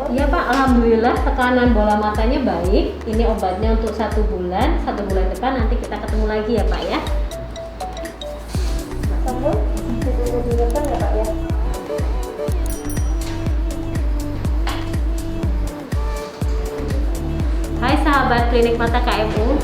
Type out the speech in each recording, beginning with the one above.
Pak? Iya Pak, alhamdulillah tekanan bola matanya baik. Ini obatnya untuk 1 bulan. 1 bulan depan nanti kita ketemu lagi ya Pak ya. Sambung, digunakan ya Pak ya? Hai sahabat klinik mata KMU,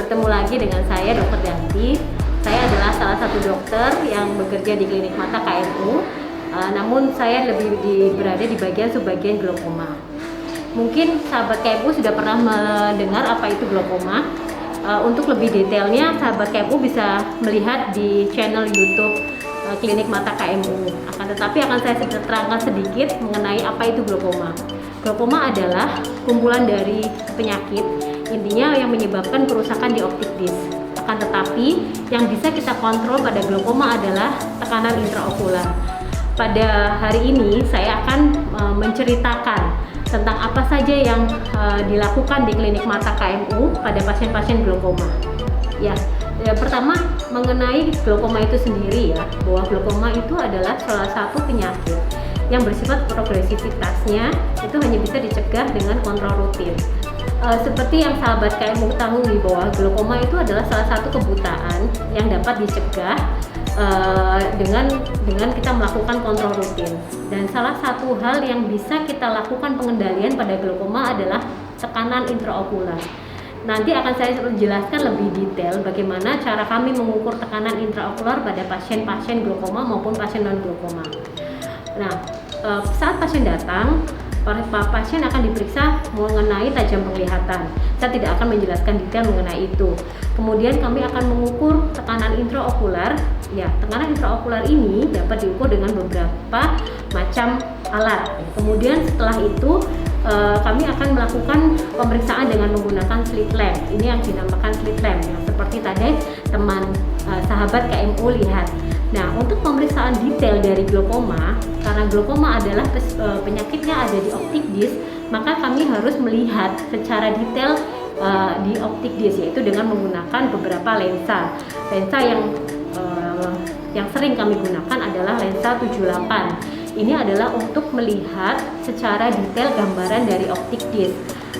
bertemu lagi dengan saya Dr. Yanti. Saya adalah salah satu dokter yang bekerja di klinik mata KMU. Namun saya lebih berada di bagian subbagian glaukoma. Mungkin sahabat KMU sudah pernah mendengar apa itu glaukoma. Untuk lebih detailnya sahabat KMU bisa melihat di channel YouTube klinik mata KMU. Tetapi akan saya terangkan sedikit mengenai apa itu glaukoma. Glaukoma adalah kumpulan dari penyakit, intinya yang menyebabkan kerusakan di optik disk. Akan tetapi yang bisa kita kontrol pada glaukoma adalah tekanan intraokular. Pada hari ini saya akan menceritakan tentang apa saja yang dilakukan di klinik mata KMU pada pasien-pasien glaukoma. Ya, pertama mengenai glaukoma itu sendiri ya, bahwa glaukoma itu adalah salah satu penyakit yang bersifat progresivitasnya itu hanya bisa dicegah dengan kontrol rutin. Seperti yang sahabat KMU ketahui bahwa glaukoma itu adalah salah satu kebutaan yang dapat dicegah dengan kita melakukan kontrol rutin. Dan salah satu hal yang bisa kita lakukan pengendalian pada glaukoma adalah tekanan intraokular. Nanti akan saya jelaskan lebih detail bagaimana cara kami mengukur tekanan intraokular pada pasien-pasien glaukoma maupun pasien non glaukoma. Nah, saat pasien datang, pasien akan diperiksa mengenai tajam penglihatan. Saya tidak akan menjelaskan detail mengenai itu. Kemudian kami akan mengukur tekanan intraokular. Ya, tekanan intraokular ini dapat diukur dengan beberapa macam alat. Kemudian setelah itu kami akan melakukan pemeriksaan dengan menggunakan slit lamp. Ini yang dinamakan slit lamp, yang seperti tadi teman sahabat KMU lihat. Nah, untuk pemeriksaan detail dari glaukoma, karena glaukoma adalah penyakitnya ada di optik disk, maka kami harus melihat secara detail di optik disk, yaitu dengan menggunakan beberapa lensa. Lensa yang sering kami gunakan adalah lensa 78. Ini adalah untuk melihat secara detail gambaran dari optik disk.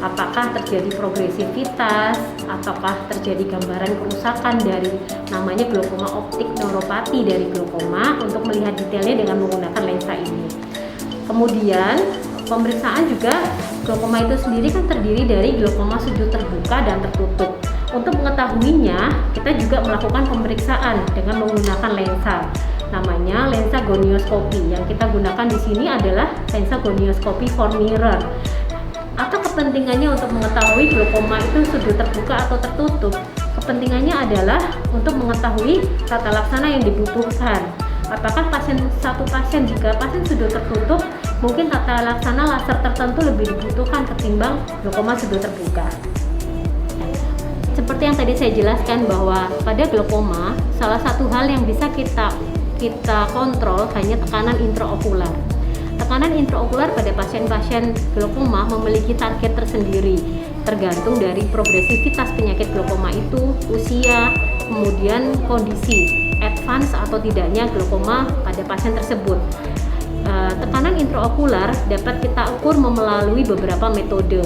Apakah terjadi progresivitas, ataukah terjadi gambaran kerusakan dari namanya glaukoma optik neuropati dari glaukoma, untuk melihat detailnya dengan menggunakan lensa ini. Kemudian pemeriksaan juga glaukoma itu sendiri kan terdiri dari glaukoma sudut terbuka dan tertutup. Untuk mengetahuinya, kita juga melakukan pemeriksaan dengan menggunakan lensa. Namanya lensa gonioskopi. Yang kita gunakan di sini adalah lensa gonioskopi for mirror. Atau kepentingannya untuk mengetahui glaukoma itu sudut terbuka atau tertutup. Kepentingannya adalah untuk mengetahui tata laksana yang dibutuhkan. Apakah satu pasien jika pasien sudut tertutup, mungkin tata laksana laser tertentu lebih dibutuhkan ketimbang glaukoma sudut terbuka. Seperti yang tadi saya jelaskan bahwa pada glaukoma salah satu hal yang bisa kita kontrol hanya tekanan intraokular. Tekanan intraokular pada pasien-pasien glaukoma memiliki target tersendiri, tergantung dari progresivitas penyakit glaukoma itu, usia, kemudian kondisi advance atau tidaknya glaukoma pada pasien tersebut. Tekanan intraokular dapat kita ukur melalui beberapa metode.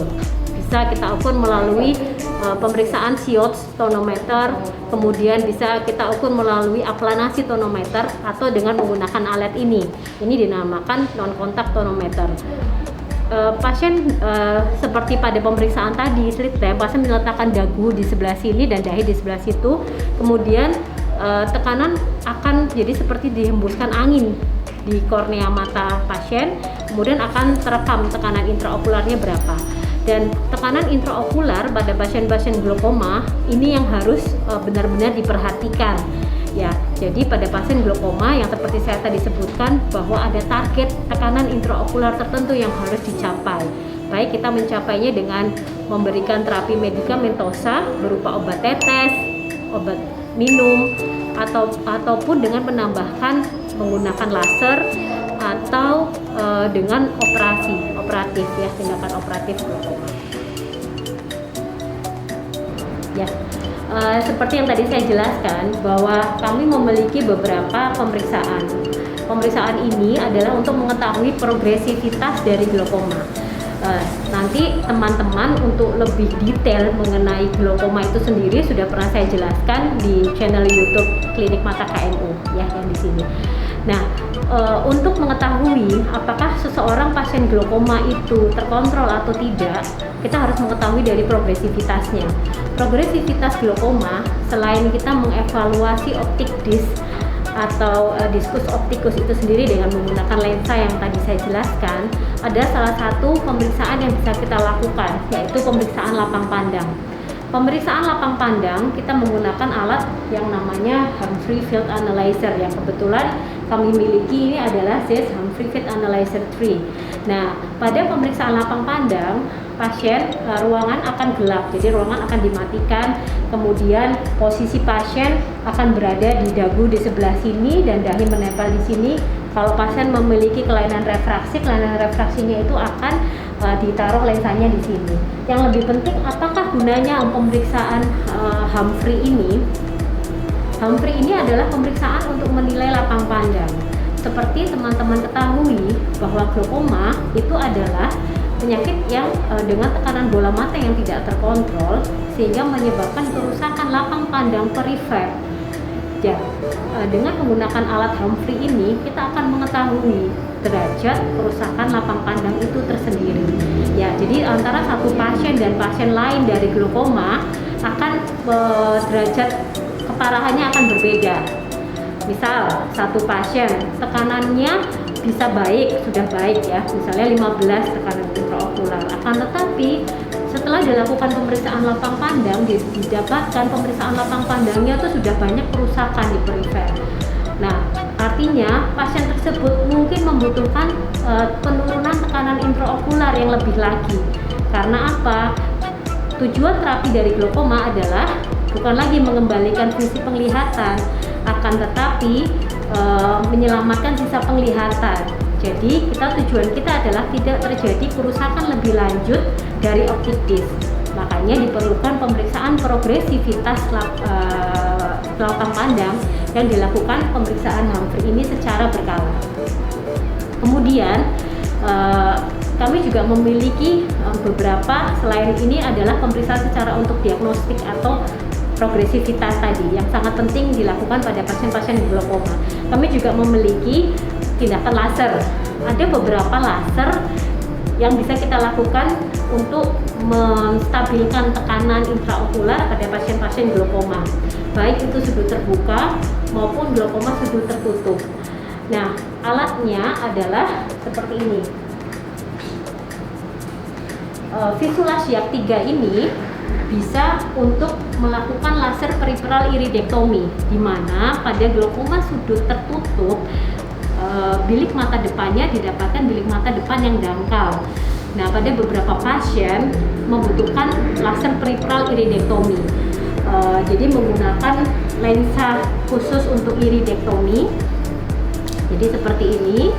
Bisa kita ukur melalui pemeriksaan Sjödds tonometer, kemudian bisa kita ukur melalui aplanasi tonometer, atau dengan menggunakan alat ini. Ini dinamakan non-kontak tonometer. Pasien seperti pada pemeriksaan tadi slit lamp, pasien meletakkan dagu di sebelah sini dan dahi di sebelah situ, kemudian tekanan akan jadi seperti dihembuskan angin di kornea mata pasien, kemudian akan terekam tekanan intraokularnya berapa. Dan tekanan intraokular pada pasien-pasien glaukoma ini yang harus benar-benar diperhatikan ya. Jadi pada pasien glaukoma yang seperti saya tadi sebutkan bahwa ada target tekanan intraokular tertentu yang harus dicapai. Baik kita mencapainya dengan memberikan terapi medikamentosa berupa obat tetes, obat minum, ataupun dengan menambahkan menggunakan laser atau dengan operatif ya, tindakan operatif glaukoma. Ya, seperti yang tadi saya jelaskan bahwa kami memiliki beberapa pemeriksaan. Pemeriksaan ini adalah untuk mengetahui progresivitas dari glaukoma. nanti teman-teman untuk lebih detail mengenai glaukoma itu sendiri sudah pernah saya jelaskan di channel YouTube Klinik Mata KMU ya, yang di sini. Nah, untuk mengetahui apakah seseorang pasien glaukoma itu terkontrol atau tidak, kita harus mengetahui dari progresivitasnya. Progresivitas glaukoma, selain kita mengevaluasi optik disc atau diskus optikus itu sendiri dengan menggunakan lensa yang tadi saya jelaskan, ada salah satu pemeriksaan yang bisa kita lakukan, yaitu pemeriksaan lapang pandang. Pemeriksaan lapang pandang kita menggunakan alat yang namanya Humphrey Field Analyzer, yang kebetulan kami miliki ini adalah ZEISS Humphrey Field Analyzer 3. Nah, pada pemeriksaan lapang pandang, pasien ruangan akan gelap, jadi ruangan akan dimatikan, kemudian posisi pasien akan berada di dagu di sebelah sini dan dahi menempel di sini. Kalau pasien memiliki kelainan refraksinya itu akan ditaruh lensanya di sini. Yang lebih penting, apakah gunanya pemeriksaan Humphrey ini? Humphrey ini adalah pemeriksaan untuk menilai lapang pandang. Seperti teman-teman ketahui bahwa glaukoma itu adalah penyakit yang dengan tekanan bola mata yang tidak terkontrol sehingga menyebabkan kerusakan lapang pandang perifer. Ya, dengan menggunakan alat Humphrey ini kita akan mengetahui derajat kerusakan lapang pandang itu tersendiri. Ya, jadi antara satu pasien dan pasien lain dari glaukoma akan derajat keparahannya akan berbeda. Misal satu pasien tekanannya bisa sudah baik ya, misalnya 15 tekanan intraokular. Akan tetapi setelah dilakukan pemeriksaan lapang pandang, didapatkan pemeriksaan lapang pandangnya itu sudah banyak kerusakan di perifer. Nah, artinya pasien tersebut mungkin membutuhkan penurunan tekanan intraokular yang lebih lagi. Karena apa? Tujuan terapi dari glaukoma adalah bukan lagi mengembalikan fungsi penglihatan, akan tetapi menyelamatkan sisa penglihatan. Jadi tujuan kita adalah tidak terjadi kerusakan lebih lanjut dari optik disc. Makanya diperlukan pemeriksaan progresivitas lapang pandang yang dilakukan pemeriksaan Humphrey ini secara berkala. Kemudian kami juga memiliki beberapa, selain ini adalah pemeriksaan secara untuk diagnostik atau progresivitas tadi yang sangat penting dilakukan pada pasien-pasien glaukoma. Kami juga memiliki tindakan laser. Ada beberapa laser yang bisa kita lakukan untuk menstabilkan tekanan intraokular pada pasien-pasien glaukoma, baik itu sudut terbuka maupun glaukoma sudut tertutup. Nah, alatnya adalah seperti ini. Visulas Yak 3 ini bisa untuk melakukan laser periferal iridektomi, di mana pada glaukoma sudut tertutup bilik mata depannya didapatkan bilik mata depan yang dangkal. Nah, pada beberapa pasien membutuhkan laser periferal iridektomi. Jadi menggunakan lensa khusus untuk iridektomi. Jadi seperti ini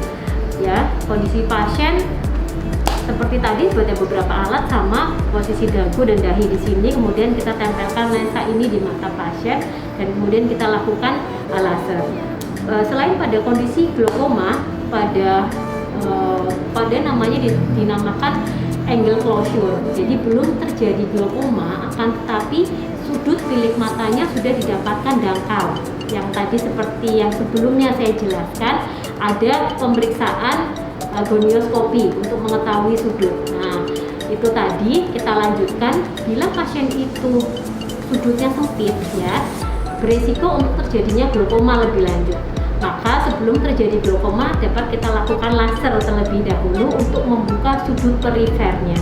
ya, kondisi pasien seperti tadi, ada beberapa alat sama posisi dagu dan dahi di sini, kemudian kita tempelkan lensa ini di mata pasien dan kemudian kita lakukan laser. Selain pada kondisi glaukoma, pada namanya dinamakan angle closure. Jadi belum terjadi glaukoma, akan tetapi sudut bilik matanya sudah didapatkan dangkal. Yang tadi seperti yang sebelumnya saya jelaskan, ada pemeriksaan gonioskopi untuk mengetahui sudut. Nah, itu tadi kita lanjutkan. Bila pasien itu sudutnya sempit ya, beresiko untuk terjadinya glaukoma lebih lanjut. Maka sebelum terjadi glaukoma dapat kita lakukan laser terlebih dahulu untuk membuka sudut perifernya.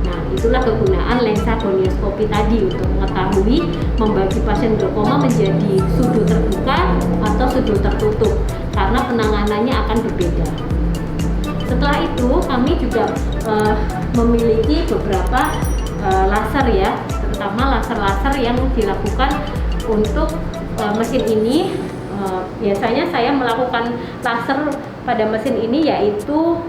Nah, itulah kegunaan lensa gonioskopi tadi untuk mengetahui membagi pasien glaukoma menjadi sudut terbuka atau sudut tertutup karena penanganannya akan berbeda. Setelah itu kami juga memiliki beberapa laser ya, terutama laser-laser yang dilakukan untuk mesin ini. Biasanya saya melakukan laser pada mesin ini yaitu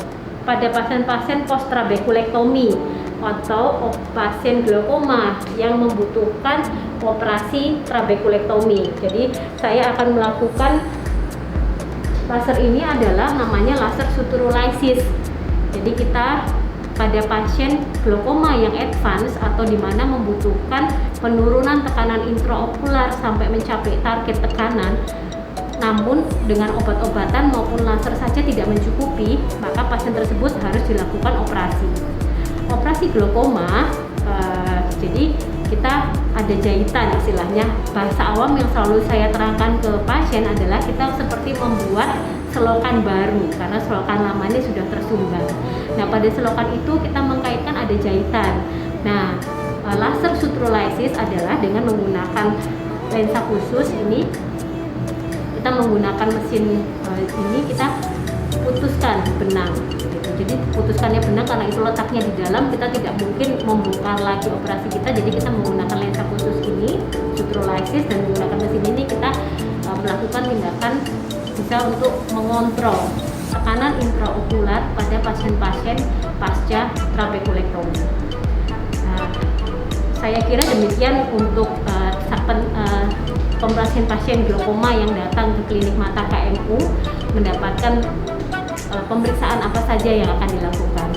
pada pasien-pasien post trabekulektomi atau pasien glaukoma yang membutuhkan operasi trabekulektomi. Jadi saya akan melakukan laser ini adalah namanya laser suturolysis. Jadi kita pada pasien glaukoma yang advance atau di mana membutuhkan penurunan tekanan intraokular sampai mencapai target tekanan, namun dengan obat-obatan maupun laser saja tidak mencukupi, maka pasien tersebut harus dilakukan operasi. Operasi glaukoma, jadi kita ada jahitan istilahnya. Bahasa awam yang selalu saya terangkan ke pasien adalah kita seperti membuat selokan baru karena selokan lama ini sudah tersumbat. Nah, pada selokan itu kita mengkaitkan ada jahitan. Nah, laser suturolysis adalah dengan menggunakan lensa khusus ini, kita menggunakan mesin ini, kita putuskan benang gitu. Jadi putuskannya benang karena itu letaknya di dalam, kita tidak mungkin membuka lagi operasi kita, jadi kita menggunakan lensa khusus ini suturolysis, dan menggunakan mesin ini kita melakukan tindakan bisa untuk mengontrol tekanan intraokular pada pasien-pasien pasca trabekulektomi. Nah, saya kira demikian untuk pasien glaukoma yang datang ke klinik mata KMU mendapatkan pemeriksaan apa saja yang akan dilakukan.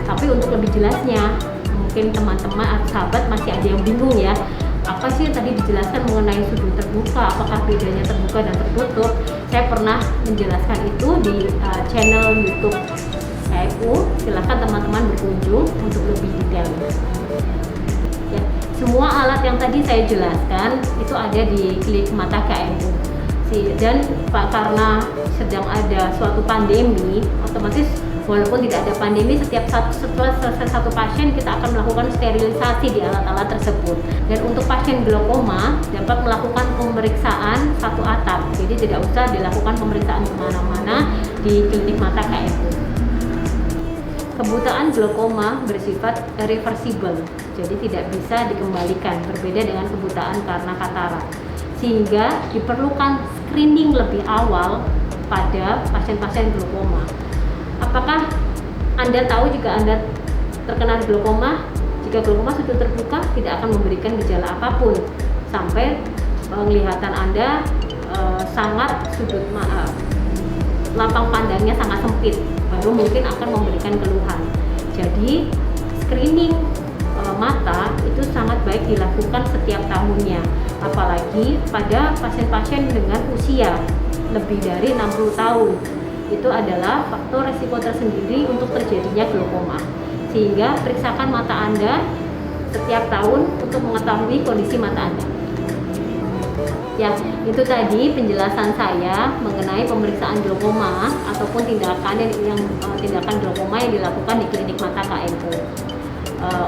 Tapi untuk lebih jelasnya, mungkin teman-teman atau sahabat masih ada yang bingung ya, apa sih yang tadi dijelaskan mengenai sudut terbuka, apakah bedanya terbuka dan tertutup. Saya pernah menjelaskan itu di channel YouTube KMU, silahkan teman-teman berkunjung untuk lebih detailnya. Ya, semua alat yang tadi saya jelaskan itu ada di klinik mata KMU. Dan karena sedang ada suatu pandemi, otomatis walaupun tidak ada pandemi, setelah selesai satu pasien kita akan melakukan sterilisasi di alat-alat tersebut. Dan untuk pasien glaukoma dapat melakukan pemeriksaan satu atap, jadi tidak usah dilakukan pemeriksaan kemana-mana di klinik mata KMU. Kebutaan glaukoma bersifat reversible, jadi tidak bisa dikembalikan, berbeda dengan kebutaan karena katarak, sehingga diperlukan screening lebih awal pada pasien-pasien glaukoma. Apakah Anda tahu jika Anda terkena glaukoma? Jika glaukoma sudah terbuka, tidak akan memberikan gejala apapun sampai penglihatan Anda sangat lapang pandangnya sangat sempit, baru mungkin akan memberikan keluhan. Jadi screening mata itu sangat baik dilakukan setiap tahunnya, apalagi pada pasien-pasien dengan usia lebih dari 60 tahun. Itu adalah faktor resiko tersendiri untuk terjadinya glaukoma, sehingga periksakan mata Anda setiap tahun untuk mengetahui kondisi mata Anda. Ya, itu tadi penjelasan saya mengenai pemeriksaan glaukoma ataupun tindakan glaukoma yang dilakukan di klinik mata KMU.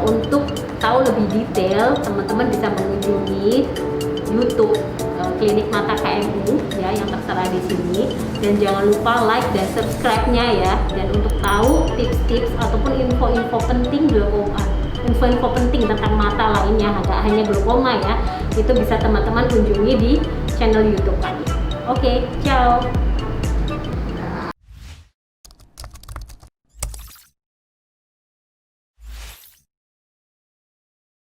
Untuk tahu lebih detail, teman-teman bisa mengunjungi YouTube klinik mata KMU ya, yang tertera di sini, dan jangan lupa like dan subscribe-nya ya. Dan untuk tahu tips-tips ataupun info-info penting glaukoma, info-info penting tentang mata lainnya, nggak hanya glaukoma ya, itu bisa teman-teman kunjungi di channel YouTube kami. Oke, ciao.